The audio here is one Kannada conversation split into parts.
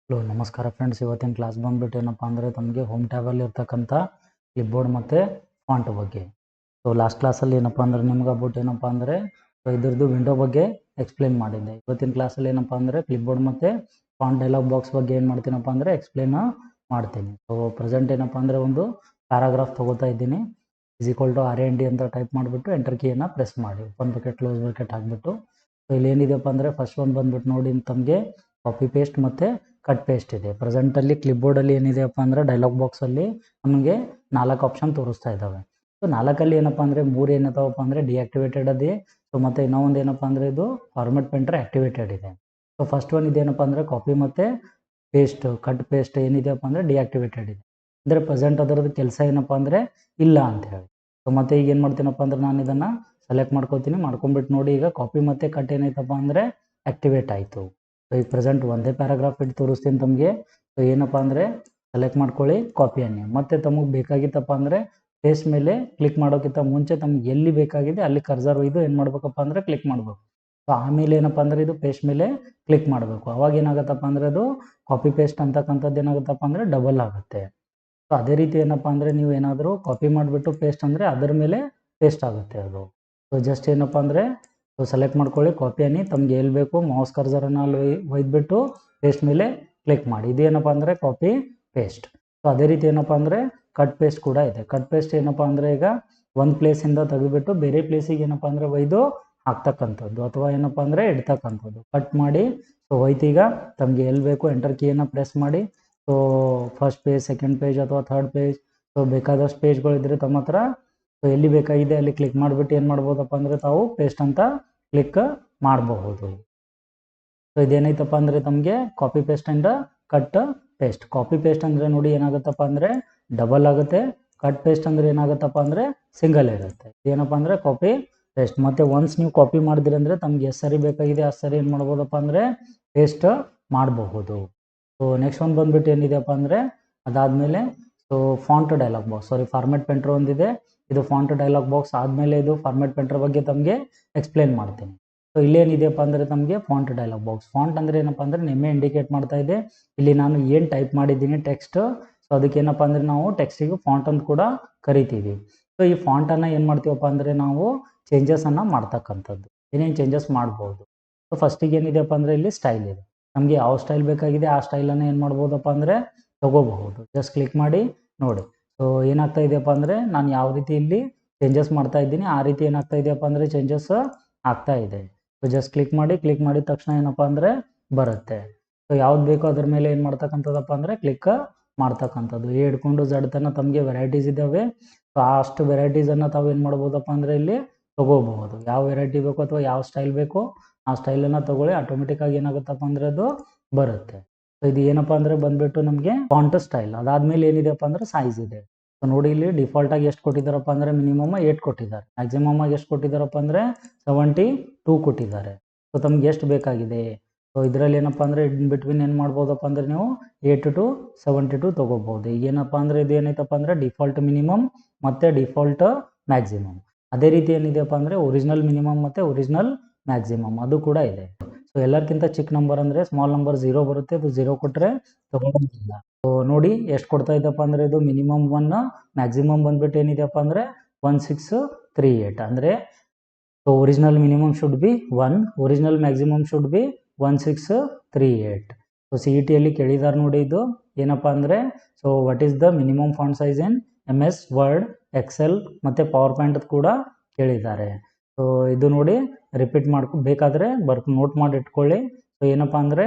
ಹಲೋ ನಮಸ್ಕಾರ ಫ್ರೆಂಡ್ಸ್, ಇವತ್ತಿನ ಕ್ಲಾಸ್ ಬಂದ್ಬಿಟ್ಟು ಏನಪ್ಪ ಅಂದರೆ ತಮಗೆ ಹೋಮ್ ಟ್ಯಾಬಲ್ಲಿ ಇರ್ತಕ್ಕಂಥ ಕ್ಲಿಪ್ಬೋರ್ಡ್ ಮತ್ತು ಫಾಂಟ್ ಬಗ್ಗೆ. ಸೊ ಲಾಸ್ಟ್ ಕ್ಲಾಸಲ್ಲಿ ಏನಪ್ಪ ಅಂದರೆ ನಿಮ್ಗೆ ಅಬೌಟ್ ಏನಪ್ಪ ಅಂದರೆ ಇದ್ರದ್ದು ವಿಂಡೋ ಬಗ್ಗೆ ಎಕ್ಸ್ಪ್ಲೇನ್ ಮಾಡಿದ್ದೆ. ಇವತ್ತಿನ ಕ್ಲಾಸಲ್ಲಿ ಏನಪ್ಪ ಅಂದರೆ ಕ್ಲಿಪ್ಬೋರ್ಡ್ ಮತ್ತು ಫಾಂಟ್ ಡೈಲಾಗ್ ಬಾಕ್ಸ್ ಬಗ್ಗೆ ಏನು ಮಾಡ್ತೀನಪ್ಪ ಅಂದರೆ ಎಕ್ಸ್ಪ್ಲೇನ್ ಮಾಡ್ತೀನಿ. ಸೊ ಪ್ರೆಸೆಂಟ್ ಏನಪ್ಪ ಅಂದರೆ ಒಂದು ಪ್ಯಾರಾಗ್ರಾಫ್ ತೊಗೋತಾ ಇದ್ದೀನಿ. =RAND ಅಂತ ಟೈಪ್ ಮಾಡಿಬಿಟ್ಟು ಎಂಟರ್ ಕೀಯನ್ನು ಪ್ರೆಸ್ ಮಾಡಿ, ಓಪನ್ ಬ್ರಾಕೆಟ್ ಕ್ಲೋಸ್ ಬ್ರಾಕೆಟ್ ಹಾಕ್ಬಿಟ್ಟು. ಸೊ ಇಲ್ಲಿ ಏನಿದೆಪ್ಪ ಅಂದರೆ ಫಸ್ಟ್ ಒಂದು ಬಂದ್ಬಿಟ್ಟು ನೋಡಿ, ತಮಗೆ ಕಾಪಿ ಪೇಸ್ಟ್ ಮತ್ತು ಕಟ್ ಪೇಸ್ಟ್ ಇದೆ. ಪ್ರೆಸೆಂಟಲ್ಲಿ ಕ್ಲಿಪ್ಬೋರ್ಡಲ್ಲಿ ಏನಿದೆಯಪ್ಪ ಅಂದರೆ ಡೈಲಾಗ್ ಬಾಕ್ಸಲ್ಲಿ ನಮಗೆ 4 ಆಪ್ಷನ್ ತೋರಿಸ್ತಾ ಇದ್ದಾವೆ. ಸೊ 4ಅಲ್ಲಿ ಏನಪ್ಪ ಅಂದರೆ 3 ಏನಪ್ಪ ಅಂದರೆ ಡಿಆಕ್ಟಿವೇಟೆಡ್ ಅದೇ. ಸೊ ಮತ್ತು ಇನ್ನೊಂದು ಏನಪ್ಪ ಅಂದರೆ ಇದು ಫಾರ್ಮೆಟ್ ಪೇಂಟರ್ ಆ್ಯಕ್ಟಿವೇಟೆಡ್ ಇದೆ. ಸೊ ಫಸ್ಟ್ ಒನ್ ಇದೇನಪ್ಪ ಅಂದರೆ ಕಾಪಿ ಮತ್ತು ಪೇಸ್ಟ್ ಕಟ್ ಪೇಸ್ಟ್ ಏನಿದೆಯಪ್ಪ ಅಂದರೆ ಡಿಆಕ್ಟಿವೇಟೆಡ್ ಇದೆ. ಅಂದರೆ ಪ್ರೆಸೆಂಟ್ ಅದರದ್ದು ಕೆಲಸ ಏನಪ್ಪ ಅಂದರೆ ಇಲ್ಲ ಅಂತ ಹೇಳಿ. ಸೊ ಮತ್ತು ಈಗ ಏನು ಮಾಡ್ತೀನಪ್ಪ ಅಂದರೆ ನಾನು ಇದನ್ನು ಸೆಲೆಕ್ಟ್ ಮಾಡ್ಕೊತೀನಿ. ಮಾಡ್ಕೊಂಬಿಟ್ಟು ನೋಡಿ, ಈಗ ಕಾಪಿ ಮತ್ತು ಕಟ್ ಏನೈತಪ್ಪ ಅಂದರೆ ಆ್ಯಕ್ಟಿವೇಟ್ ಆಯಿತು. ಸೊ ಈಗ ಪ್ರೆಸೆಂಟ್ ಒಂದೇ ಪ್ಯಾರಾಗ್ರಾಫ್ ಇಟ್ಟು ತೋರಿಸ್ತೀನಿ ತಮಗೆ. ಸೊ ಏನಪ್ಪ ಅಂದರೆ ಸೆಲೆಕ್ಟ್ ಮಾಡ್ಕೊಳ್ಳಿ ಕಾಪಿಯನ್ನು. ಮತ್ತು ತಮಗೆ ಬೇಕಾಗಿತ್ತಪ್ಪ ಅಂದರೆ ಪೇಸ್ಟ್ ಮೇಲೆ ಕ್ಲಿಕ್ ಮಾಡೋಕ್ಕಿಂತ ಮುಂಚೆ ತಮ್ಗೆ ಎಲ್ಲಿ ಬೇಕಾಗಿದೆ ಅಲ್ಲಿ ಕರ್ಸರ್ ಒಯ್ದು ಏನು ಮಾಡಬೇಕಪ್ಪ ಅಂದರೆ ಕ್ಲಿಕ್ ಮಾಡಬೇಕು. ಸೊ ಆಮೇಲೆ ಏನಪ್ಪ ಅಂದರೆ ಇದು ಪೇಸ್ಟ್ ಮೇಲೆ ಕ್ಲಿಕ್ ಮಾಡಬೇಕು. ಅವಾಗ ಏನಾಗುತ್ತಪ್ಪ ಅಂದರೆ ಅದು ಕಾಪಿ ಪೇಸ್ಟ್ ಅಂತಕ್ಕಂಥದ್ದು ಏನಾಗುತ್ತಪ್ಪ ಅಂದರೆ ಡಬಲ್ ಆಗುತ್ತೆ. ಸೊ ಅದೇ ರೀತಿ ಏನಪ್ಪ ಅಂದರೆ ನೀವು ಏನಾದರೂ ಕಾಪಿ ಮಾಡಿಬಿಟ್ಟು ಪೇಸ್ಟ್ ಅಂದರೆ ಅದರ ಮೇಲೆ ಪೇಸ್ಟ್ ಆಗುತ್ತೆ ಅದು. ಸೊ ಜಸ್ಟ್ ಏನಪ್ಪ ಅಂದರೆ ಸೊ ಸೆಲೆಕ್ಟ್ ಮಾಡ್ಕೊಳ್ಳಿ ಕಾಪಿಯನ್ನು. ತಮಗೆ ಎಲ್ಲಿ ಬೇಕು ಮೌಸ್ ಕರ್ಸರನ್ನು ಅಲ್ಲಿ ಒಯ್ದುಬಿಟ್ಟು ಪೇಸ್ಟ್ ಮೇಲೆ ಕ್ಲಿಕ್ ಮಾಡಿ. ಇದೇನಪ್ಪ ಅಂದರೆ ಕಾಪಿ ಪೇಸ್ಟ್. ಸೊ ಅದೇ ರೀತಿ ಏನಪ್ಪ ಅಂದರೆ ಕಟ್ ಪೇಸ್ಟ್ ಕೂಡ ಇದೆ. ಕಟ್ ಪೇಸ್ಟ್ ಏನಪ್ಪ ಅಂದರೆ ಈಗ ಒಂದು ಪ್ಲೇಸಿಂದ ತೆಗೆದುಬಿಟ್ಟು ಬೇರೆ ಪ್ಲೇಸಿಗೆ ಏನಪ್ಪ ಅಂದರೆ ಒಯ್ದು ಹಾಕ್ತಕ್ಕಂಥದ್ದು ಅಥವಾ ಏನಪ್ಪ ಅಂದರೆ ಇಡ್ತಕ್ಕಂಥದ್ದು. ಕಟ್ ಮಾಡಿ ಸೊ ಹೋಯ್ತು. ಈಗ ತಮಗೆ ಎಲ್ಲಿ ಬೇಕು ಎಂಟರ್ ಕೀಯನ್ನು ಪ್ರೆಸ್ ಮಾಡಿ. So first page, second page ಅಥವಾ ಥರ್ಡ್ ಪೇಜ್, ಸೊ ಬೇಕಾದಷ್ಟು ಪೇಜ್ಗಳಿದ್ರೆ ತಮ್ಮ ಹತ್ರ ಸೊ ಎಲ್ಲಿ ಬೇಕಾಗಿದೆ ಅಲ್ಲಿ ಕ್ಲಿಕ್ ಮಾಡಿಬಿಟ್ಟು ಏನು ಮಾಡ್ಬೋದಪ್ಪ ಅಂದರೆ ತಾವು ಪೇಸ್ಟ್ ಅಂತ ಕ್ಲಿಕ್ ಮಾಡಬಹುದು. ಸೊ ಇದೇನೈತಪ್ಪ ಅಂದರೆ ತಮಗೆ ಕಾಪಿ ಪೇಸ್ಟಿಂದ ಕಟ್ ಪೇಸ್ಟ್. ಕಾಪಿ ಪೇಸ್ಟ್ ಅಂದರೆ ನೋಡಿ ಏನಾಗುತ್ತಪ್ಪ ಅಂದರೆ ಡಬಲ್ ಆಗುತ್ತೆ. ಕಟ್ ಪೇಸ್ಟ್ ಅಂದರೆ ಏನಾಗುತ್ತಪ್ಪ ಅಂದರೆ ಸಿಂಗಲ್ ಇರುತ್ತೆ. ಏನಪ್ಪ ಅಂದರೆ ಕಾಪಿ ಪೇಸ್ಟ್. ಮತ್ತು ಒನ್ಸ್ ನೀವು ಕಾಪಿ ಮಾಡಿದ್ರಿ ಅಂದರೆ ತಮ್ಗೆ ಎಷ್ಟು ಸರಿ ಬೇಕಾಗಿದೆ ಅಷ್ಟು ಸರಿ ಏನು ಮಾಡ್ಬೋದಪ್ಪ ಅಂದರೆ ಪೇಸ್ಟ್ ಮಾಡಬಹುದು. ಸೊ ನೆಕ್ಸ್ಟ್ ಒಂದು ಬಂದ್ಬಿಟ್ಟು ಏನಿದೆಯಪ್ಪ ಅಂದರೆ ಅದಾದಮೇಲೆ so font dialogue box, format painter ಒಂದಿದೆ. ಇದು ಫಾಂಟ್ ಡೈಲಾಗ್ ಬಾಕ್ಸ್ ಆದಮೇಲೆ ಇದು ಫಾರ್ಮೆಟ್ ಪೇಂಟರ್ ಬಗ್ಗೆ ತಮಗೆ ಎಕ್ಸ್ಪ್ಲೇನ್ ಮಾಡ್ತೀನಿ. ಸೊ ಇಲ್ಲೇನಿದೆಯಪ್ಪ ಅಂದರೆ ತಮಗೆ ಫಾಂಟ್ ಡೈಲಾಗ್ ಬಾಕ್ಸ್. ಫಾಂಟ್ ಅಂದರೆ ಏನಪ್ಪ ಅಂದರೆ ನಿನ್ನೆ ಇಂಡಿಕೇಟ್ ಮಾಡ್ತಾ ಇದೆ. ಇಲ್ಲಿ ನಾನು ಏನು ಟೈಪ್ ಮಾಡಿದ್ದೀನಿ ಟೆಕ್ಸ್ಟ್, ಸೊ ಅದಕ್ಕೆ ಏನಪ್ಪ ಅಂದರೆ ನಾವು ಟೆಕ್ಸ್ಟಿಗೆ ಫಾಂಟ್ ಅಂತ ಕೂಡ ಕರಿತೀವಿ. ಸೊ ಈ ಫಾಂಟನ್ನು ಏನು ಮಾಡ್ತೀವಪ್ಪ ಅಂದರೆ ನಾವು ಚೇಂಜಸನ್ನು ಮಾಡ್ತಕ್ಕಂಥದ್ದು. ಏನೇನು ಚೇಂಜಸ್ ಮಾಡ್ಬೋದು. ಸೊ ಫಸ್ಟಿಗೆ ಏನಿದೆಯಪ್ಪ ಅಂದರೆ ಇಲ್ಲಿ ಸ್ಟೈಲ್ ಇದೆ. ನಮಗೆ ಯಾವ ಸ್ಟೈಲ್ ಬೇಕಾಗಿದೆ ಆ ಸ್ಟೈಲನ್ನು ಏನು ಮಾಡ್ಬೋದಪ್ಪ ಅಂದರೆ ತೊಗೋಬಹುದು. ಜಸ್ಟ್ ಕ್ಲಿಕ್ ಮಾಡಿ ನೋಡಿ. ಸೊ ಏನಾಗ್ತಾ ಇದೆಯಪ್ಪ ಅಂದರೆ ನಾನು ಯಾವ ರೀತಿ ಇಲ್ಲಿ ಚೇಂಜಸ್ ಮಾಡ್ತಾ ಇದ್ದೀನಿ ಆ ರೀತಿ ಏನಾಗ್ತಾ ಇದೆಯಪ್ಪ ಅಂದರೆ ಚೇಂಜಸ್ ಆಗ್ತಾ ಇದೆ. ಸೊ ಜಸ್ಟ್ ಕ್ಲಿಕ್ ಮಾಡಿದ ತಕ್ಷಣ ಏನಪ್ಪ ಅಂದರೆ ಬರುತ್ತೆ. ಸೊ ಯಾವ್ದು ಬೇಕೋ ಅದ್ರ ಮೇಲೆ ಏನು ಮಾಡ್ತಕ್ಕಂಥದ್ದಪ್ಪ ಅಂದರೆ ಕ್ಲಿಕ್ ಮಾಡ್ತಕ್ಕಂಥದ್ದು. ಹಿಡ್ಕೊಂಡು ಝಡ್ ತನಕ ತಮಗೆ ವೆರೈಟೀಸ್ ಇದ್ದಾವೆ. ಸೊ ಅಷ್ಟು ವೆರೈಟೀಸನ್ನು ತಾವು ಏನು ಮಾಡ್ಬೋದಪ್ಪ ಅಂದರೆ ಇಲ್ಲಿ ತೊಗೋಬಹುದು. ಯಾವ ವೆರೈಟಿ ಬೇಕು ಅಥವಾ ಯಾವ ಸ್ಟೈಲ್ ಬೇಕೋ ಆ ಸ್ಟೈಲನ್ನು ತೊಗೊಳ್ಳಿ. ಆಟೋಮೆಟಿಕ್ಕಾಗಿ ಏನಾಗುತ್ತಪ್ಪ ಅಂದರೆ ಅದು ಬರುತ್ತೆ. ಸೊ ಇದು ಏನಪ್ಪ ಅಂದರೆ ಬಂದುಬಿಟ್ಟು ನಮಗೆ ಫಾಂಟ್ ಸ್ಟೈಲ್. ಅದಾದಮೇಲೆ ಏನಿದೆಪ್ಪ ಅಂದರೆ ಸೈಜ್ ಇದೆ. ಸೊ ನೋಡಿ ಇಲ್ಲಿ ಡಿಫಾಲ್ಟಾಗಿ ಎಷ್ಟು ಕೊಟ್ಟಿದ್ದಾರಪ್ಪ ಅಂದರೆ ಮಿನಿಮಮ್ 8 ಕೊಟ್ಟಿದ್ದಾರೆ. ಮ್ಯಾಕ್ಸಿಮಮ್ ಆಗಿ ಎಷ್ಟು ಕೊಟ್ಟಿದ್ದಾರಪ್ಪ ಅಂದರೆ 72 ಕೊಟ್ಟಿದ್ದಾರೆ. ಸೊ ತಮ್ಗೆ ಎಷ್ಟು ಬೇಕಾಗಿದೆ. ಸೊ ಇದರಲ್ಲಿ ಏನಪ್ಪ ಅಂದರೆ ಇನ್ ಬಿಟ್ವೀನ್ ಏನು ಮಾಡ್ಬೋದಪ್ಪ ಅಂದರೆ ನೀವು 8 to 72 ತೊಗೋಬೋದು. ಈಗ ಏನಪ್ಪ ಅಂದರೆ ಇದು ಏನೈತಪ್ಪ ಅಂದರೆ ಡಿಫಾಲ್ಟ್ ಮಿನಿಮಮ್ ಮತ್ತು ಡಿಫಾಲ್ಟ್ ಮ್ಯಾಕ್ಸಿಮಮ್. ಅದೇ ರೀತಿ ಏನಿದೆಯಪ್ಪ ಅಂದರೆ ಒರಿಜಿನಲ್ ಮಿನಿಮಮ್ ಮತ್ತು ಒರಿಜಿನಲ್ ಮ್ಯಾಕ್ಸಿಮಮ್ ಅದು ಕೂಡ ಇದೆ. ಸೊ ಎಲ್ಲರಿಗಿಂತ ಚಿಕ್ಕ ನಂಬರ್ ಅಂದರೆ ಸ್ಮಾಲ್ ನಂಬರ್ 0 ಬರುತ್ತೆ. ಅದು 0 ಕೊಟ್ಟರೆ ತೊಗೊಳಂಗಿಲ್ಲ. ಸೊ ನೋಡಿ ಎಷ್ಟು ಕೊಡ್ತಾ ಇದ್ದಪ್ಪ ಅಂದರೆ ಇದು ಮಿನಿಮಮ್ 1, ಮ್ಯಾಕ್ಸಿಮಮ್ ಬಂದ್ಬಿಟ್ಟು ಏನಿದೆಯಪ್ಪ ಅಂದರೆ 1638. ಅಂದರೆ so original minimum should be 1, original maximum should be 1638. So CETಯಲ್ಲಿ ಕೇಳಿದ್ದಾರೆ ನೋಡಿ, ಇದು ಏನಪ್ಪ ಅಂದರೆ so what is the minimum font size in MS word, excel ಮತ್ತು ಪವರ್ ಪಾಯಿಂಟ್ ಕೂಡ ಕೇಳಿದ್ದಾರೆ. ಸೊ ಇದು ನೋಡಿ ರಿಪೀಟ್ ಬೇಕಾದರೆ ನೋಟ್ ಮಾಡಿ ಇಟ್ಕೊಳ್ಳಿ. ಸೊ ಏನಪ್ಪ ಅಂದರೆ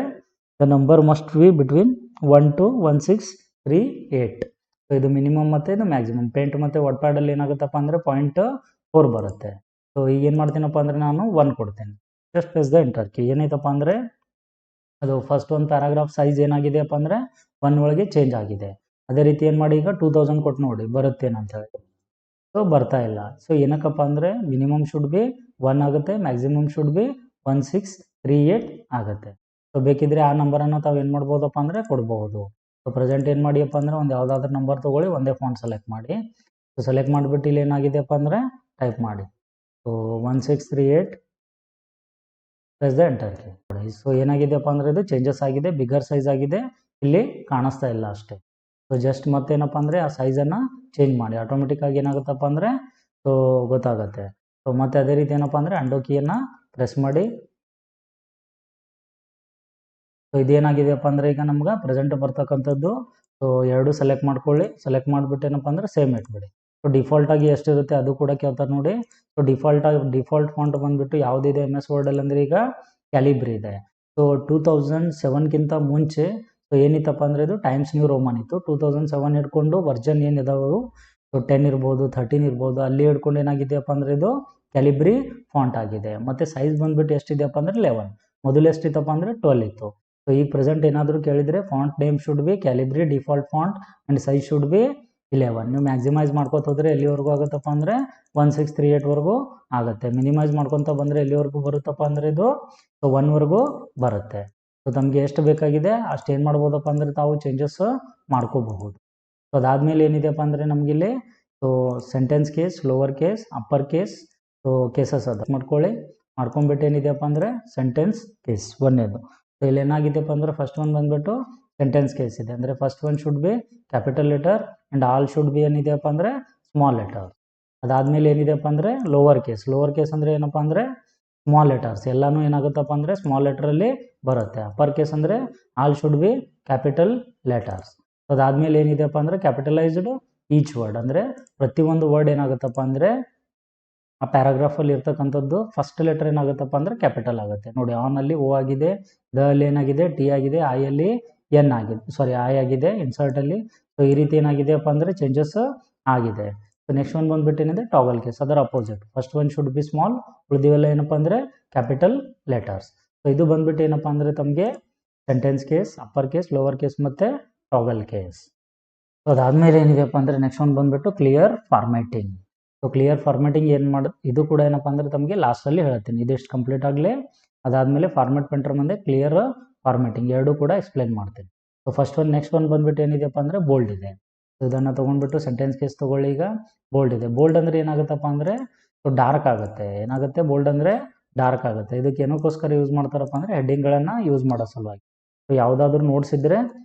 the number must be between 1 to 1638. So ಇದು ಮಿನಿಮಮ್ ಮತ್ತು ಇದು ಮ್ಯಾಕ್ಸಿಮಮ್. ಪೇಂಟ್ ಮತ್ತು ವರ್ಡ್ ಪ್ಯಾಡಲ್ಲಿ ಏನಾಗುತ್ತಪ್ಪ ಅಂದರೆ 0.4 ಬರುತ್ತೆ. ಸೊ ಈಗ ಏನು ಮಾಡ್ತೀನಪ್ಪ ಅಂದರೆ ನಾನು 1 ಕೊಡ್ತೇನೆ. Just press the enter key. ಏನೈತಪ್ಪ ಅಂದರೆ ಅದು ಫಸ್ಟ್ ಒಂದು ಪ್ಯಾರಾಗ್ರಾಫ್ ಸೈಜ್ ಏನಾಗಿದೆಯಪ್ಪ ಅಂದರೆ 1 ಒಳಗೆ ಚೇಂಜ್ ಆಗಿದೆ. ಅದೇ ರೀತಿ ಏನು ಮಾಡಿ ಈಗ 2000 ಕೊಟ್ಟು ನೋಡಿ ಬರುತ್ತೇನಂತ ಹೇಳಿ. ಸೊ ಬರ್ತಾ ಇಲ್ಲ. ಸೊ ಏನಕ್ಕಪ್ಪ ಅಂದರೆ ಮಿನಿಮಮ್ ಶುಡ್ ಬಿ 1 ಆಗುತ್ತೆ, ಮ್ಯಾಕ್ಸಿಮಮ್ ಶುಡ್ ಬಿ 1638 ಆಗುತ್ತೆ. ಸೊ ಬೇಕಿದ್ರೆ ಆ ನಂಬರನ್ನು ತಾವು ಏನು ಮಾಡ್ಬೋದಪ್ಪ ಅಂದರೆ ಕೊಡ್ಬೋದು. ಸೊ ಪ್ರೆಸೆಂಟ್ ಏನು ಮಾಡಿಯಪ್ಪ ಅಂದರೆ ಒಂದು ಯಾವುದಾದ್ರೂ ನಂಬರ್ ತೊಗೊಳ್ಳಿ, ಒಂದೇ ಫಾಂಟ್ ಸೆಲೆಕ್ಟ್ ಮಾಡಿ. ಸೊ ಸೆಲೆಕ್ಟ್ ಮಾಡಿಬಿಟ್ಟು ಇಲ್ಲಿ ಏನಾಗಿದೆಯಪ್ಪ ಅಂದರೆ ಟೈಪ್ ಮಾಡಿ. So 1638 press the enter key. So ಏನಾಗಿದೆಯಪ್ಪ ಅಂದರೆ ಇದು ಚೇಂಜಸ್ ಆಗಿದೆ, ಬಿಗರ್ ಸೈಜ್ ಆಗಿದೆ, ಇಲ್ಲಿ ಕಾಣಿಸ್ತಾ ಇಲ್ಲ ಅಷ್ಟೇ. ಸೊ ಜಸ್ಟ್ ಮತ್ತೇನಪ್ಪ ಅಂದರೆ ಆ ಸೈಜನ್ನು ಚೇಂಜ್ ಮಾಡಿ ಆಟೋಮೆಟಿಕ್ಕಾಗಿ ಏನಾಗುತ್ತಪ್ಪ ಅಂದರೆ ಸೊ ಗೊತ್ತಾಗುತ್ತೆ. ಸೊ ಮತ್ತೆ ಅದೇ ರೀತಿ ಏನಪ್ಪ ಅಂದರೆ ಅಂಡೋ ಕೀಯನ್ನು ಪ್ರೆಸ್ ಮಾಡಿ. ಸೊ ಇದೇನಾಗಿದೆಯಪ್ಪ ಅಂದರೆ ಈಗ ನಮ್ಗೆ ಪ್ರೆಸೆಂಟ್ ಬರ್ತಕ್ಕಂಥದ್ದು. ಸೊ ಎರಡು ಸೆಲೆಕ್ಟ್ ಮಾಡ್ಕೊಳ್ಳಿ. ಸೆಲೆಕ್ಟ್ ಮಾಡಿಬಿಟ್ಟು ಏನಪ್ಪ ಅಂದರೆ ಸೇಮ್ ಇಟ್ಬಿಡಿ. ಸೊ ಡಿಫಾಲ್ಟಾಗಿ ಎಷ್ಟಿರುತ್ತೆ ಅದು ಕೂಡ ಕೇಳ್ತಾರೆ ನೋಡಿ. ಸೊ ಡಿಫಾಲ್ಟ್ ಫಾಂಟ್ ಬಂದುಬಿಟ್ಟು ಯಾವುದಿದೆ MS ವರ್ಡಲ್ಲಿ ಅಂದರೆ ಈಗ ಕ್ಯಾಲಿಬ್ರಿ ಇದೆ. ಸೊ 2007ಗಿಂತ ಮುಂಚೆ ಸೊ ಏನಿತ್ತಪ್ಪ ಅಂದರೆ ಇದು ಟೈಮ್ಸ್ ನ್ಯೂ ರೋಮನ್ ಇತ್ತು. 2007 ಹಿಡ್ಕೊಂಡು ವರ್ಜನ್ ಏನಿದಾವೆ ಸೊ 10 ಇರ್ಬೋದು, 13 ಇರ್ಬೋದು, ಅಲ್ಲಿ ಹಿಡ್ಕೊಂಡು ಏನಾಗಿದೆಯಪ್ಪ ಅಂದರೆ ಇದು ಕ್ಯಾಲಿಬ್ರಿ ಫಾಂಟ್ ಆಗಿದೆ. ಮತ್ತು ಸೈಜ್ ಬಂದುಬಿಟ್ಟು ಎಷ್ಟಿದೆಯಪ್ಪ ಅಂದರೆ 11. ಮೊದಲು ಎಷ್ಟಿತ್ತಪ್ಪ ಅಂದರೆ 12 ಇತ್ತು. ಸೊ ಈಗ ಪ್ರೆಸೆಂಟ್ ಏನಾದರೂ ಕೇಳಿದರೆ font name should be Calibri default font and size should be 11. ನೀವು ಮ್ಯಾಕ್ಸಿಮೈಸ್ ಮಾಡ್ಕೊತ ಹೋದರೆ ಎಲ್ಲಿವರೆಗೂ ಆಗುತ್ತಪ್ಪ ಅಂದರೆ 1638ವರೆಗೂ ಆಗುತ್ತೆ. ಮಿನಿಮೈಸ್ ಮಾಡ್ಕೊತ ಬಂದರೆ ಎಲ್ಲಿವರೆಗೂ ಬರುತ್ತಪ್ಪ ಅಂದರೆ ಇದು ಸೊ 1ವರೆಗೂ ಬರುತ್ತೆ. ಸೊ ತಮಗೆ ಎಷ್ಟು ಬೇಕಾಗಿದೆ ಅಷ್ಟು ಏನು ಮಾಡ್ಬೋದಪ್ಪ ಅಂದರೆ ತಾವು ಚೇಂಜಸ್ ಮಾಡ್ಕೋಬಹುದು. ಸೊ ಅದಾದಮೇಲೆ ಏನಿದೆಯಪ್ಪ ಅಂದರೆ ನಮಗಿಲ್ಲಿ so sentence case, lower case, upper case, so cases ಅದು ಮಾಡ್ಕೊಂಬಿಟ್ಟು ಏನಿದೆಯಪ್ಪ ಅಂದರೆ ಸೆಂಟೆನ್ಸ್ ಕೇಸ್ ಒಂದೇದು. ಸೊ ಇಲ್ಲಿ ಏನಾಗಿದೆಯಪ್ಪ ಅಂದರೆ ಫಸ್ಟ್ ಒನ್ ಬಂದುಬಿಟ್ಟು ಸೆಂಟೆನ್ಸ್ ಕೇಸ್ ಇದೆ. ಅಂದರೆ first one should be capital letter and all should be ಏನಿದೆಯಪ್ಪ ಅಂದರೆ ಸ್ಮಾಲ್ ಲೆಟರ್. ಅದಾದಮೇಲೆ ಏನಿದೆಯಪ್ಪ ಅಂದರೆ ಲೋವರ್ ಕೇಸ್ ಅಂದರೆ ಏನಪ್ಪ ಅಂದರೆ ಸ್ಮಾಲ್ ಲೆಟರ್ಸ್ ಎಲ್ಲನೂ ಏನಾಗುತ್ತಪ್ಪ ಅಂದರೆ ಸ್ಮಾಲ್ ಲೆಟರಲ್ಲಿ ಬರುತ್ತೆ. ಅಪ್ಪರ್ ಕೇಸ್ ಅಂದರೆ all should be capital letters. ಅದಾದಮೇಲೆ ಏನಿದೆಯಪ್ಪ ಅಂದರೆ ಕ್ಯಾಪಿಟಲೈಸ್ಡ್ ಈಚ್ ವರ್ಡ್ ಅಂದರೆ ಪ್ರತಿಯೊಂದು ವರ್ಡ್ ಏನಾಗುತ್ತಪ್ಪ ಅಂದರೆ ಆ ಪ್ಯಾರಾಗ್ರಾಫಲ್ಲಿ ಇರ್ತಕ್ಕಂಥದ್ದು ಫಸ್ಟ್ ಲೆಟರ್ ಏನಾಗುತ್ತಪ್ಪ ಅಂದರೆ ಕ್ಯಾಪಿಟಲ್ ಆಗುತ್ತೆ. ನೋಡಿ ಆನಲ್ಲಿ ಓ ಆಗಿದೆ, ದ ಅಲ್ಲಿ ಏನಾಗಿದೆ ಟಿ ಆಗಿದೆ, ಐ ಅಲ್ಲಿ ಎನ್ ಆಗಿದೆ, ಐ ಆಗಿದೆ ಇನ್ಸರ್ಟಲ್ಲಿ. ಸೊ ಈ ರೀತಿ ಏನಾಗಿದೆಯಪ್ಪ ಅಂದರೆ ಚೇಂಜಸ್ ಆಗಿದೆ. ಸೊ ನೆಕ್ಸ್ಟ್ ಒನ್ ಬಂದುಬಿಟ್ಟು ಏನಿದೆ ಟಾಗಲ್ ಕೇಸ್, ಅದರ opposite. First one should be small, ಉಳಿದಿವೆಲ್ಲ ಏನಪ್ಪ ಅಂದರೆ ಕ್ಯಾಪಿಟಲ್ ಲೆಟರ್ಸ್. ಸೊ ಇದು ಬಂದುಬಿಟ್ಟು ಏನಪ್ಪ ಅಂದರೆ ತಮಗೆ sentence case, upper case, lower case ಮತ್ತು ಟಾಗಲ್ ಕೇಸ್. ಸೊ ಅದಾದಮೇಲೆ ಏನಿದೆಯಪ್ಪ ಅಂದರೆ ನೆಕ್ಸ್ಟ್ ಒನ್ ಬಂದುಬಿಟ್ಟು clear formatting. So clear formatting ಏನು ಮಾಡೋದು ಇದು ಕೂಡ ಏನಪ್ಪ ಅಂದರೆ ತಮಗೆ ಲಾಸ್ಟಲ್ಲಿ ಹೇಳ್ತೀನಿ. ಇದಿಷ್ಟು ಕಂಪ್ಲೀಟ್ ಆಗಲಿ. ಅದಾದಮೇಲೆ ಫಾರ್ಮ್ಯಾಟ್ ಪೆಂಟರ್ ಮುಂದೆ ಕ್ಲಿಯರ್ ಫಾರ್ಮ್ಯಾಟಿಂಗ್ ಎರಡೂ ಕೂಡ ಎಕ್ಸ್ಪ್ಲೈನ್ ಮಾಡ್ತೀನಿ. So first one next one ಬಂದುಬಿಟ್ಟು ಏನಿದೆಯಪ್ಪ ಅಂದರೆ ಬೋಲ್ಡ್ ಇದೆ. ಸೊ ಇದನ್ನು ತೊಗೊಂಡ್ಬಿಟ್ಟು ಸೆಂಟೆನ್ಸ್ ಕೇಸ್ ತೊಗೊಳ್ಳಿ. ಈಗ ಬೋಲ್ಡ್ ಇದೆ. ಬೋಲ್ಡ್ ಅಂದರೆ ಏನಾಗುತ್ತಪ್ಪ ಅಂದರೆ ಸೊ ಡಾರ್ಕ್ ಆಗುತ್ತೆ. ಏನಾಗುತ್ತೆ ಬೋಲ್ಡ್ ಅಂದರೆ ಡಾರ್ಕ್ ಆಗುತ್ತೆ. ಇದಕ್ಕೆ ಏನಕ್ಕೋಸ್ಕರ ಯೂಸ್ ಮಾಡ್ತಾರಪ್ಪ ಅಂದರೆ ಹೆಡ್ಡಿಂಗ್ಗಳನ್ನು ಯೂಸ್ ಮಾಡೋ ಸಲುವಾಗಿ. ಸೊ ಯಾವುದಾದ್ರೂ ನೋಟ್ಸ್ ಇದ್ದರೆ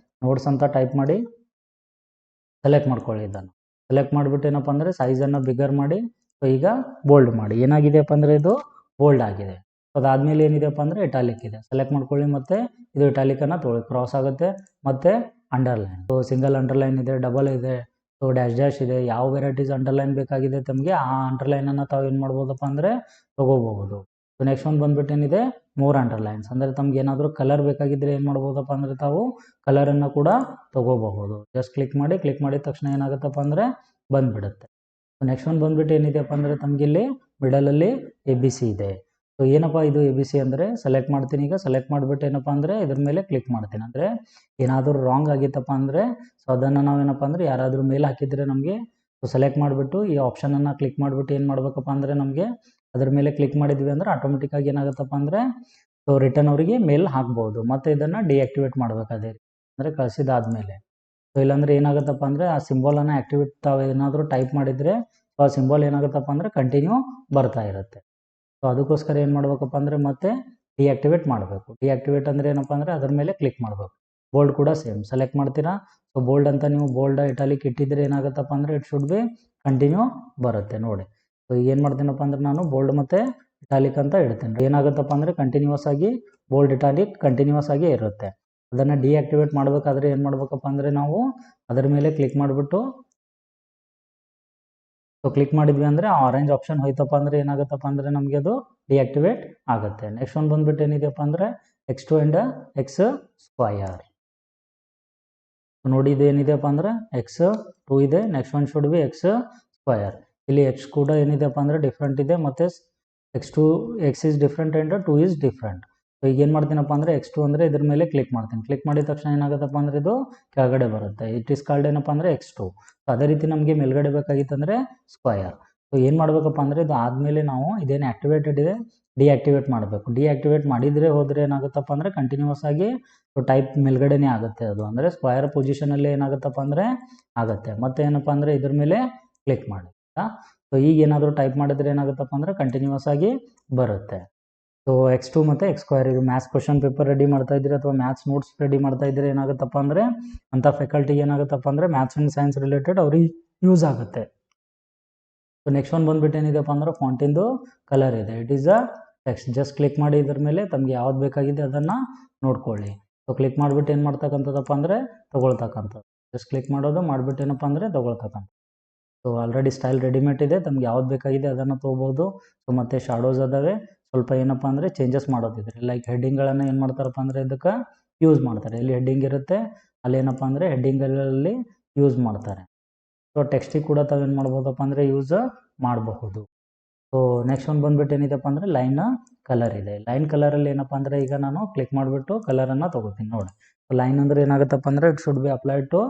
ನೋಟ್ಸ್ ಅಂತ ಟೈಪ್ ಮಾಡಿ ಸೆಲೆಕ್ಟ್ ಮಾಡ್ಕೊಳ್ಳಿ. ಇದನ್ನು ಸೆಲೆಕ್ಟ್ ಮಾಡಿಬಿಟ್ಟು ಏನಪ್ಪ ಅಂದರೆ ಸೈಜನ್ನು ಬಿಗರ್ ಮಾಡಿ ಸೊ ಈಗ ಬೋಲ್ಡ್ ಮಾಡಿ. ಏನಾಗಿದೆಯಪ್ಪ ಅಂದರೆ ಇದು ಬೋಲ್ಡ್ ಆಗಿದೆ. ಸೊ ಅದಾದಮೇಲೆ ಏನಿದೆಯಪ್ಪ ಅಂದರೆ ಇಟಾಲಿಕ್ ಇದೆ. ಸೆಲೆಕ್ಟ್ ಮಾಡ್ಕೊಳ್ಳಿ. ಮತ್ತು ಇದು ಇಟಾಲಿಕನ್ನು ತೊಗೊಳ್ಳಿ. ಕ್ರಾಸ್ ಆಗುತ್ತೆ ಮತ್ತು ಅಂಡರ್ಲೈನ್. ಸೊ ಸಿಂಗಲ್ ಅಂಡರ್ಲೈನ್ ಇದೆ, ಡಬಲ್ ಇದೆ, ಸೊ ಡ್ಯಾಶ್ ಇದೆ. ಯಾವ ವೆರೈಟೀಸ್ ಅಂಡರ್ಲೈನ್ ಬೇಕಾಗಿದೆ ತಮಗೆ ಆ ಅಂಡರ್ಲೈನನ್ನು ತಾವು ಏನು ಮಾಡ್ಬೋದಪ್ಪ ಅಂದರೆ ತೊಗೋಬಹುದು. ಸೊ ನೆಕ್ಸ್ಟ್ ಒನ್ ಬಂದುಬಿಟ್ಟು ಏನಿದೆ ಮೋರ್ ಅಂಡರ್ಲೈನ್ಸ್. ಅಂದರೆ ತಮ್ಗೆ ಏನಾದರೂ ಕಲರ್ ಬೇಕಾಗಿದ್ದರೆ ಏನು ಮಾಡ್ಬೋದಪ್ಪ ಅಂದರೆ ತಾವು ಕಲರನ್ನು ಕೂಡ ತೊಗೋಬಹುದು. ಜಸ್ಟ್ ಕ್ಲಿಕ್ ಮಾಡಿದ ತಕ್ಷಣ ಏನಾಗುತ್ತಪ್ಪ ಅಂದರೆ ಬಂದುಬಿಡುತ್ತೆ. ಸೊ ನೆಕ್ಸ್ಟ್ ಒನ್ ಬಂದುಬಿಟ್ಟು ಏನಿದೆಯಪ್ಪ ಅಂದರೆ ತಮಗಿಲ್ಲಿ ಮಿಡಲಲ್ಲಿ ABC ಇದೆ. ಸೊ ಏನಪ್ಪ ಇದು ABC ಅಂದರೆ ಸೆಲೆಕ್ಟ್ ಮಾಡ್ತೀನಿ. ಈಗ ಸೆಲೆಕ್ಟ್ ಮಾಡಿಬಿಟ್ಟು ಏನಪ್ಪ ಅಂದರೆ ಇದ್ರ ಮೇಲೆ ಕ್ಲಿಕ್ ಮಾಡ್ತೀನಿ. ಅಂದರೆ ಏನಾದರೂ ರಾಂಗ್ ಆಗಿತ್ತಪ್ಪ ಅಂದರೆ ಸೊ ಅದನ್ನು ನಾವೇನಪ್ಪ ಅಂದರೆ ಯಾರಾದರೂ ಮೇಲ್ ಹಾಕಿದರೆ ನಮಗೆ ಸೊ ಸೆಲೆಕ್ಟ್ ಮಾಡಿಬಿಟ್ಟು ಈ ಆಪ್ಷನನ್ನು ಕ್ಲಿಕ್ ಮಾಡಿಬಿಟ್ಟು ಏನು ಮಾಡಬೇಕಪ್ಪ ಅಂದರೆ ನಮಗೆ ಅದ್ರ ಮೇಲೆ ಕ್ಲಿಕ್ ಮಾಡಿದ್ವಿ ಅಂದರೆ ಆಟೋಮೆಟಿಕ್ಕಾಗಿ ಏನಾಗುತ್ತಪ್ಪ ಅಂದರೆ ಸೊ ರಿಟರ್ನ್ ಅವರಿಗೆ ಮೇಲ್ ಹಾಕ್ಬೋದು. ಮತ್ತು ಇದನ್ನು ಡಿಆಕ್ಟಿವೇಟ್ ಮಾಡಬೇಕಾದ್ರೆ ಅಂದರೆ ಕಳಿಸಿದಾದ್ಮೇಲೆ. ಸೊ ಇಲ್ಲಾಂದರೆ ಏನಾಗುತ್ತಪ್ಪ ಅಂದರೆ ಆ ಸಿಂಬಾಲನ್ನು ಆ್ಯಕ್ಟಿವೇಟ್ ತಾವು ಏನಾದರೂ ಟೈಪ್ ಮಾಡಿದರೆ ಸೊ ಆ ಸಿಂಬಾಲ್ ಏನಾಗುತ್ತಪ್ಪ ಅಂದರೆ ಕಂಟಿನ್ಯೂ ಬರ್ತಾ ಇರುತ್ತೆ. ಸೊ ಅದಕ್ಕೋಸ್ಕರ ಏನು ಮಾಡ್ಬೇಕಪ್ಪ ಅಂದರೆ ಮತ್ತೆ ಡಿಆಕ್ಟಿವೇಟ್ ಮಾಡಬೇಕು. ಡಿಆಕ್ಟಿವೇಟ್ ಅಂದರೆ ಏನಪ್ಪ ಅಂದರೆ ಅದ್ರ ಮೇಲೆ ಕ್ಲಿಕ್ ಮಾಡಬೇಕು. ಬೋಲ್ಡ್ ಕೂಡ ಸೇಮ್ ಸೆಲೆಕ್ಟ್ ಮಾಡ್ತೀರಾ. ಸೊ ಬೋಲ್ಡ್ ಅಂತ ನೀವು ಬೋಲ್ಡ್ ಇಟಾಲಿಕ್ ಇಟ್ಟಿದ್ರೆ ಏನಾಗುತ್ತಪ್ಪ ಅಂದರೆ ಇಟ್ ಶುಡ್ ಬಿ ಕಂಟಿನ್ಯೂ ಬರುತ್ತೆ ನೋಡಿ. ಸೊ ಏನು ಮಾಡ್ತೀನಪ್ಪ ಅಂದರೆ ನಾನು ಬೋಲ್ಡ್ ಮತ್ತು ಇಟಾಲಿಕ್ ಅಂತ ಇಡ್ತೀನಿ. ಏನಾಗುತ್ತಪ್ಪ ಅಂದರೆ ಕಂಟಿನ್ಯೂಸ್ ಆಗಿ ಬೋಲ್ಡ್ ಇಟಾಲಿಕ್ ಕಂಟಿನ್ಯೂಸ್ ಆಗಿ ಇರುತ್ತೆ. ಅದನ್ನು ಡಿಆಕ್ಟಿವೇಟ್ ಮಾಡಬೇಕಾದ್ರೆ ಏನು ಮಾಡಬೇಕಪ್ಪ ಅಂದರೆ ನಾವು ಅದರ ಮೇಲೆ ಕ್ಲಿಕ್ ಮಾಡಿಬಿಟ್ಟು ಸೊ ಕ್ಲಿಕ್ ಮಾಡಿದ್ವಿ ಅಂದರೆ ಆರೆಂಜ್ ಆಪ್ಷನ್ ಹೋಯ್ತಪ್ಪ ಅಂದರೆ ಏನಾಗುತ್ತಪ್ಪ ಅಂದರೆ ನಮಗೆ ಅದು ಡಿಆಕ್ಟಿವೇಟ್ ಆಗುತ್ತೆ. ನೆಕ್ಸ್ಟ್ ಒನ್ ಬಂದುಬಿಟ್ಟು ಏನಿದೆಯಪ್ಪ ಅಂದರೆ X2 ಆ್ಯಂಡ್ X². ನೋಡಿ ಇದು ಏನಿದೆಯಪ್ಪ ಅಂದರೆ X2 ಇದೆ. Next one should B X². ಇಲ್ಲಿ X ಕೂಡ ಏನಿದೆಯಪ್ಪ ಅಂದರೆ ಡಿಫ್ರೆಂಟ್ ಇದೆ ಮತ್ತು X is different and 2 is different. So ಈಗ ಏನು ಮಾಡ್ತೀನಪ್ಪ ಅಂದರೆ X2 ಅಂದರೆ ಇದ್ರ ಮೇಲೆ ಕ್ಲಿಕ್ ಮಾಡ್ತೀನಿ. ಕ್ಲಿಕ್ ಮಾಡಿದ ತಕ್ಷಣ ಏನಾಗುತ್ತಪ್ಪ ಅಂದರೆ ಇದು ಕೆಳಗಡೆ ಬರುತ್ತೆ. ಇಟ್ ಈಸ್ ಕಾಲ್ಡ್ ಏನಪ್ಪ ಅಂದರೆ X2. ಸೊ ಅದೇ ರೀತಿ ನಮಗೆ ಮೇಲ್ಗಡೆ ಬೇಕಾಗಿತ್ತು ಅಂದರೆ ಸ್ಕ್ವಯರ್. ಸೊ ಏನು ಮಾಡಬೇಕಪ್ಪ ಅಂದರೆ ಇದು ಆದಮೇಲೆ ನಾವು ಇದೇನು ಆ್ಯಕ್ಟಿವೇಟೆಡ್ ಇದೆ ಡಿಆಕ್ಟಿವೇಟ್ ಮಾಡಬೇಕು. ಡಿಆಕ್ಟಿವೇಟ್ ಮಾಡಿದರೆ ಹೋದರೆ ಏನಾಗುತ್ತಪ್ಪ ಅಂದರೆ ಕಂಟಿನ್ಯೂಸ್ ಆಗಿ ಸೊ ಟೈಪ್ ಮೇಲ್ಗಡೆನೇ ಆಗುತ್ತೆ. ಅದು ಅಂದರೆ ಸ್ಕ್ವಯರ್ ಪೊಸಿಷನಲ್ಲಿ ಏನಾಗುತ್ತಪ್ಪ ಅಂದರೆ ಆಗುತ್ತೆ. ಮತ್ತು ಏನಪ್ಪ ಅಂದರೆ ಇದ್ರ ಮೇಲೆ ಕ್ಲಿಕ್ ಮಾಡಿ. ಸೊ ಈಗ ಏನಾದರೂ ಟೈಪ್ ಮಾಡಿದರೆ ಏನಾಗುತ್ತಪ್ಪ ಅಂದರೆ ಕಂಟಿನ್ಯೂಸ್ ಆಗಿ ಬರುತ್ತೆ. ಸೊ X2 ಮತ್ತು X2 ಇದು ಮ್ಯಾಥ್ಸ್ ಕ್ವಶನ್ ಪೇಪರ್ ರೆಡಿ ಮಾಡ್ತಾ ಇದ್ದೀರಿ ಅಥವಾ ಮ್ಯಾಥ್ಸ್ ನೋಟ್ಸ್ ರೆಡಿ ಮಾಡ್ತಾ ಇದ್ದೀರಿ ಏನಾಗುತ್ತಪ್ಪ ಅಂದರೆ ಅಂಥ ಫ್ಯಾಕಲ್ಟಿಗೆ ಏನಾಗುತ್ತಪ್ಪ ಅಂದರೆ ಮ್ಯಾಥ್ಸ್ ಆ್ಯಂಡ್ ಸೈನ್ಸ್ ರಿಲೇಟೆಡ್ ಅವ್ರಿಗೆ ಯೂಸ್ ಆಗುತ್ತೆ. ಸೊ ನೆಕ್ಸ್ಟ್ ಒಂದು ಬಂದುಬಿಟ್ಟು ಏನಿದೆಪ್ಪ ಅಂದ್ರೆ ಫಾಂಟಿಂದು ಕಲರ್ ಇದೆ, it is a text. Just click ಮಾಡಿ ಇದ್ರ ಮೇಲೆ ತಮಗೆ ಯಾವ್ದು ಬೇಕಾಗಿದೆ ಅದನ್ನು ನೋಡ್ಕೊಳ್ಳಿ. ಸೊ ಕ್ಲಿಕ್ ಮಾಡಿಬಿಟ್ಟು ಏನು ಮಾಡ್ತಕ್ಕಂಥದ್ದಪ್ಪ ಅಂದರೆ ತೊಗೊಳ್ತಕ್ಕಂಥದ್ದು. ಜಸ್ಟ್ ಕ್ಲಿಕ್ ಮಾಡೋದು ಮಾಡಿಬಿಟ್ಟು ಏನಪ್ಪ ಅಂದರೆ ತೊಗೊಳ್ತಕ್ಕಂಥ. ಸೊ ಆಲ್ರೆಡಿ ಸ್ಟೈಲ್ ರೆಡಿಮೇಡ್ ಇದೆ, ತಮ್ಗೆ ಯಾವ್ದು ಬೇಕಾಗಿದೆ ಅದನ್ನು ತೊಗೋಬೋದು. ಸೊ ಮತ್ತು ಶಾಡೋಸ್ ಅದಾವೆ, ಸ್ವಲ್ಪ ಏನಪ್ಪ ಅಂದರೆ ಚೇಂಜಸ್ ಮಾಡೋದಿದ್ರೆ ಲೈಕ್ ಹೆಡ್ಡಿಂಗ್ಗಳನ್ನು ಏನು ಮಾಡ್ತಾರಪ್ಪ ಅಂದರೆ ಇದಕ್ಕೆ ಯೂಸ್ ಮಾಡ್ತಾರೆ. ಎಲ್ಲಿ ಹೆಡ್ಡಿಂಗ್ ಇರುತ್ತೆ ಅಲ್ಲಿ ಏನಪ್ಪ ಅಂದರೆ ಹೆಡ್ಡಿಂಗಲ್ಲಿ ಯೂಸ್ ಮಾಡ್ತಾರೆ. ಸೊ ಟೆಕ್ಸ್ಟಿಗೆ ಕೂಡ ತಾವೇನು ಮಾಡ್ಬೋದಪ್ಪ ಅಂದರೆ ಯೂಸ್ ಮಾಡಬಹುದು. ಸೊ ನೆಕ್ಸ್ಟ್ ಒಂದು ಬಂದುಬಿಟ್ಟು ಏನಿದೆಪ್ಪ ಅಂದರೆ ಲೈನ್ ಕಲರ್ ಇದೆ. ಲೈನ್ ಕಲರಲ್ಲಿ ಏನಪ್ಪ ಅಂದರೆ ಈಗ ನಾನು ಕ್ಲಿಕ್ ಮಾಡಿಬಿಟ್ಟು ಕಲರನ್ನು ತೊಗೋತೀನಿ ನೋಡಿ. ಸೊ ಲೈನ್ ಅಂದರೆ ಏನಾಗುತ್ತಪ್ಪ ಅಂದರೆ it should be applied to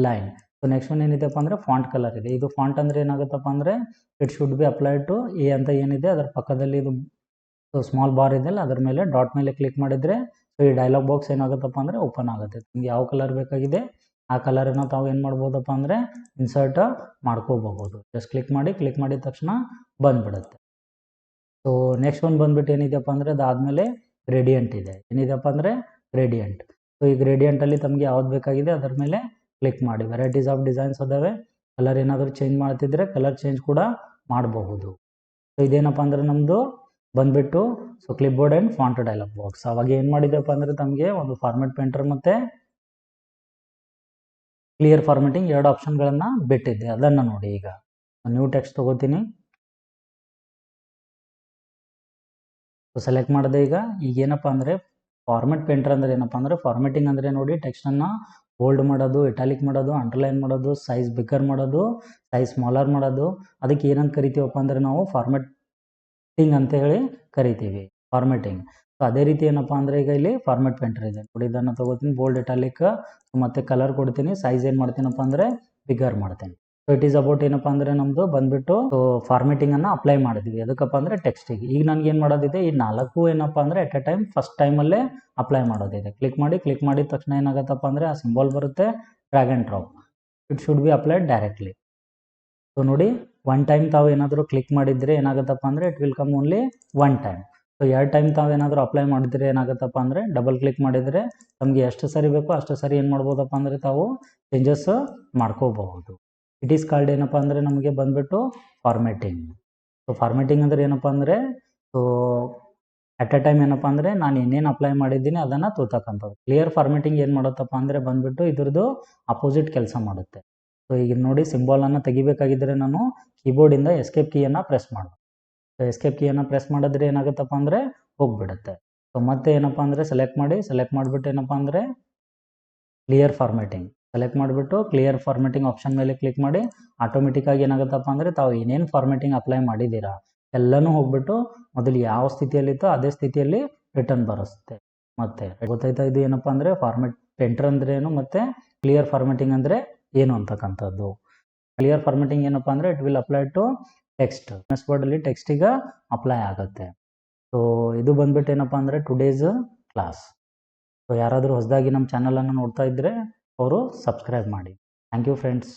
line. So next ಒಂದು ಏನಿದೆಪ್ಪ ಅಂದರೆ ಫಾಂಟ್ ಕಲರ್ ಇದೆ. ಇದು ಫಾಂಟ್ ಅಂದರೆ ಏನಾಗುತ್ತಪ್ಪ ಅಂದರೆ it should be applied to a ಅಂತ ಏನಿದೆ ಅದರ ಪಕ್ಕದಲ್ಲಿ ಇದು ಸೊ ಸ್ಮಾಲ್ ಬಾರ್ ಇದೆಯಲ್ಲ ಅದರ ಮೇಲೆ ಡಾಟ್ ಮೇಲೆ ಕ್ಲಿಕ್ ಮಾಡಿದರೆ ಸೊ ಈ ಡೈಲಾಗ್ ಬಾಕ್ಸ್ ಏನಾಗುತ್ತಪ್ಪ ಅಂದರೆ ಓಪನ್ ಆಗುತ್ತೆ. ನಿಮ್ಗೆ ಯಾವ ಕಲರ್ ಬೇಕಾಗಿದೆ ಆ ಕಲರನ್ನು ತಾವು ಏನು ಮಾಡ್ಬೋದಪ್ಪ ಅಂದರೆ ಇನ್ಸರ್ಟ್ ಮಾಡ್ಕೋಬಹುದು. ಜಸ್ಟ್ ಕ್ಲಿಕ್ ಮಾಡಿದ ತಕ್ಷಣ ಬಂದುಬಿಡುತ್ತೆ. ಸೊ ನೆಕ್ಸ್ಟ್ ಒಂದು ಬಂದುಬಿಟ್ಟು ಏನಿದೆಪ್ಪ ಅಂದರೆ ಅದಾದಮೇಲೆ ಗ್ರೇಡಿಯಂಟ್ ಇದೆ. ಏನಿದೆಪ್ಪ ಅಂದರೆ ಗ್ರೇಡಿಯಂಟ್. ಸೊ ಈ ಗ್ರೇಡಿಯಂಟಲ್ಲಿ ತಮಗೆ ಯಾವ್ದು ಬೇಕಾಗಿದೆ ಅದರ ಮೇಲೆ ಕ್ಲಿಕ್ ಮಾಡಿ. ವೆರೈಟೀಸ್ ಆಫ್ ಡಿಸೈನ್ಸ್ ಅದಾವೆ. ಕಲರ್ ಏನಾದರೂ ಚೇಂಜ್ ಮಾಡ್ತಿದ್ರೆ ಕಲರ್ ಚೇಂಜ್ ಕೂಡ ಮಾಡಬಹುದು. ಸೊ ಇದೇನಪ್ಪ ಅಂದರೆ ನಮ್ಮದು ಬಂದುಬಿಟ್ಟು so clip board and font dialogue box. ಅವಾಗ ಏನು ಮಾಡಿದೆಪ್ಪ ಅಂದರೆ ತಮಗೆ ಒಂದು ಫಾರ್ಮೆಟ್ ಪೇಂಟರ್ ಮತ್ತು ಕ್ಲಿಯರ್ ಫಾರ್ಮೆಟಿಂಗ್ ಎರಡು ಆಪ್ಷನ್ಗಳನ್ನು ಬಿಟ್ಟಿದ್ದೆ, ಅದನ್ನು ನೋಡಿ. ಈಗ ನ್ಯೂ ಟೆಕ್ಸ್ಟ್ ತೊಗೋತೀನಿ. ಸೊ ಸೆಲೆಕ್ಟ್ ಮಾಡಿದೆ. ಈಗೇನಪ್ಪ ಅಂದರೆ ಫಾರ್ಮೆಟ್ ಪೇಂಟರ್ ಅಂದರೆ ಏನಪ್ಪ ಅಂದರೆ ಫಾರ್ಮೆಟಿಂಗ್ ಅಂದರೆ ನೋಡಿ ಟೆಕ್ಸ್ಟನ್ನು ಬೋಲ್ಡ್ ಮಾಡೋದು, ಇಟಾಲಿಕ್ ಮಾಡೋದು, ಅಂಡರ್ಲೈನ್ ಮಾಡೋದು, ಸೈಜ್ ಬಿಗ್ಗರ್ ಮಾಡೋದು, ಸೈಜ್ ಸ್ಮಾಲರ್ ಮಾಡೋದು. ಅದಕ್ಕೆ ಏನಂತ ಕರಿತೀವಪ್ಪ ಅಂದರೆ ನಾವು ಫಾರ್ಮೆಟಿಂಗ್ ಅಂತ ಹೇಳಿ ಕರಿತೀವಿ, ಫಾರ್ಮೆಟಿಂಗ್. ಸೊ ಅದೇ ರೀತಿ ಏನಪ್ಪ ಅಂದರೆ ಈಗ ಇಲ್ಲಿ ಫಾರ್ಮೆಟ್ ಪೇಂಟರ್ ಇದೆ ನೋಡಿ, ಇದನ್ನು ತೊಗೋತೀನಿ ಬೋಲ್ಡ್ ಇಟಾಲಿಕ್ ಮತ್ತು ಕಲರ್ ಕೊಡ್ತೀನಿ. ಸೈಜ್ ಏನು ಮಾಡ್ತೀನಪ್ಪ ಅಂದರೆ ಬಿಗ್ಗರ್ ಮಾಡ್ತೀನಿ. ಸೊ ಇಟ್ ಈಸ್ ಅಬೌಟ್ ಏನಪ್ಪ ಅಂದರೆ ನಮ್ಮದು ಬಂದುಬಿಟ್ಟು ಸೊ ಫಾರ್ಮೆಟಿಂಗನ್ನು ಅಪ್ಲೈ ಮಾಡಿದ್ವಿ. ಅದಕ್ಕಪ್ಪ ಅಂದರೆ ಟೆಕ್ಸ್ಟಿಗೆ. ಈಗ ನನಗೆ ಏನು ಮಾಡೋದಿದೆ ಈ 4 ಏನಪ್ಪ ಅಂದರೆ ಎಟ್ ಎ ಟೈಮ್ ಫಸ್ಟ್ ಟೈಮಲ್ಲೇ ಅಪ್ಲೈ ಮಾಡೋದಿದೆ. ಕ್ಲಿಕ್ ಮಾಡಿದ ತಕ್ಷಣ ಏನಾಗುತ್ತಪ್ಪ ಅಂದರೆ ಆ ಸಿಂಬಾಲ್ ಬರುತ್ತೆ, drag and drop. It should be applied directly. So ನೋಡಿ ಒನ್ ಟೈಮ್ ತಾವು ಏನಾದರೂ ಕ್ಲಿಕ್ ಮಾಡಿದರೆ ಏನಾಗುತ್ತಪ್ಪ ಅಂದರೆ it will come only one time. So 2 time ತಾವೇನಾದರೂ ಅಪ್ಲೈ ಮಾಡಿದರೆ ಏನಾಗುತ್ತಪ್ಪ ಅಂದರೆ ಡಬಲ್ ಕ್ಲಿಕ್ ಮಾಡಿದರೆ ನಮಗೆ ಎಷ್ಟು ಸರಿ ಬೇಕೋ ಅಷ್ಟು ಸರಿ ಏನು ಮಾಡ್ಬೋದಪ್ಪ ಅಂದರೆ ತಾವು ಚೇಂಜಸ್ ಮಾಡ್ಕೋಬಹುದು. ಇಟ್ ಈಸ್ ಕಾಲ್ಡ್ ಏನಪ್ಪ ಅಂದರೆ ನಮಗೆ ಬಂದುಬಿಟ್ಟು ಫಾರ್ಮೆಟಿಂಗ್. ಸೊ ಫಾರ್ಮೆಟಿಂಗ್ ಅಂದರೆ ಏನಪ್ಪ ಅಂದರೆ ಸೊ ಅಟ್ ಎ ಟೈಮ್ ಏನಪ್ಪ ಅಂದರೆ ನಾನು ಏನೇನು ಅಪ್ಲೈ ಮಾಡಿದ್ದೀನಿ ಅದನ್ನು ತೋರ್ತಕ್ಕಂಥದ್ದು. ಕ್ಲಿಯರ್ ಫಾರ್ಮೆಟಿಂಗ್ ಏನು ಮಾಡುತ್ತಪ್ಪ ಅಂದರೆ ಬಂದುಬಿಟ್ಟು ಇದ್ರದ್ದು ಅಪೋಸಿಟ್ ಕೆಲಸ ಮಾಡುತ್ತೆ. ಸೊ ಈಗ ನೋಡಿ ಸಿಂಬಾಲನ್ನು ತೆಗಿಬೇಕಾಗಿದ್ದರೆ ನಾನು ಕೀಬೋರ್ಡಿಂದ ಎಸ್ಕೇಪ್ ಕೀಯನ್ನು ಪ್ರೆಸ್ ಮಾಡಬೇಕು. ಸೊ ಎಸ್ಕೇಪ್ ಕೀಯನ್ನು ಪ್ರೆಸ್ ಮಾಡಿದ್ರೆ ಏನಾಗುತ್ತಪ್ಪ ಅಂದರೆ ಹೋಗಿಬಿಡುತ್ತೆ. ಸೊ ಮತ್ತೆ ಏನಪ್ಪ ಅಂದರೆ ಸೆಲೆಕ್ಟ್ ಮಾಡಿಬಿಟ್ಟು ಏನಪ್ಪ ಅಂದರೆ ಕ್ಲಿಯರ್ ಫಾರ್ಮೆಟಿಂಗ್ ಸೆಲೆಕ್ಟ್ ಮಾಡಿಬಿಟ್ಟು ಕ್ಲಿಯರ್ ಫಾರ್ಮೆಟಿಂಗ್ ಆಪ್ಷನ್ ಮೇಲೆ ಕ್ಲಿಕ್ ಮಾಡಿ. ಆಟೋಮೆಟಿಕ್ಕಾಗಿ ಏನಾಗುತ್ತಪ್ಪ ಅಂದರೆ ತಾವು ಏನೇನು ಫಾರ್ಮೆಟಿಂಗ್ ಅಪ್ಲೈ ಮಾಡಿದ್ದೀರಾ ಎಲ್ಲನೂ ಹೋಗ್ಬಿಟ್ಟು ಮೊದಲು ಯಾವ ಸ್ಥಿತಿಯಲ್ಲಿತ್ತೋ ಅದೇ ಸ್ಥಿತಿಯಲ್ಲಿ ರಿಟರ್ನ್ ಬರುತ್ತೆ. ಮತ್ತೆ ಗೊತ್ತಾಯ್ತಾ ಇದು ಏನಪ್ಪ ಅಂದರೆ ಫಾರ್ಮೆಟ್ ಪೇಂಟರ್ ಅಂದರೆ ಏನು ಮತ್ತು ಕ್ಲಿಯರ್ ಫಾರ್ಮೆಟಿಂಗ್ ಅಂದರೆ ಏನು ಅಂತಕ್ಕಂಥದ್ದು. ಕ್ಲಿಯರ್ ಫಾರ್ಮೆಟಿಂಗ್ ಏನಪ್ಪ ಅಂದರೆ it will apply to text. MS ವರ್ಡಲ್ಲಿ ಟೆಕ್ಸ್ಟಿಗೆ ಅಪ್ಲೈ ಆಗುತ್ತೆ. ಸೊ ಇದು ಬಂದುಬಿಟ್ಟು ಏನಪ್ಪ ಅಂದರೆ ಟುಡೇಸ್ ಕ್ಲಾಸ್. ಸೊ ಯಾರಾದರೂ ಹೊಸದಾಗಿ ನಮ್ಮ ಚಾನಲನ್ನು ನೋಡ್ತಾ ಇದ್ದರೆ ಅವರು ಸಬ್ಸ್ಕ್ರೈಬ್ ಮಾಡಿ. Thank you friends.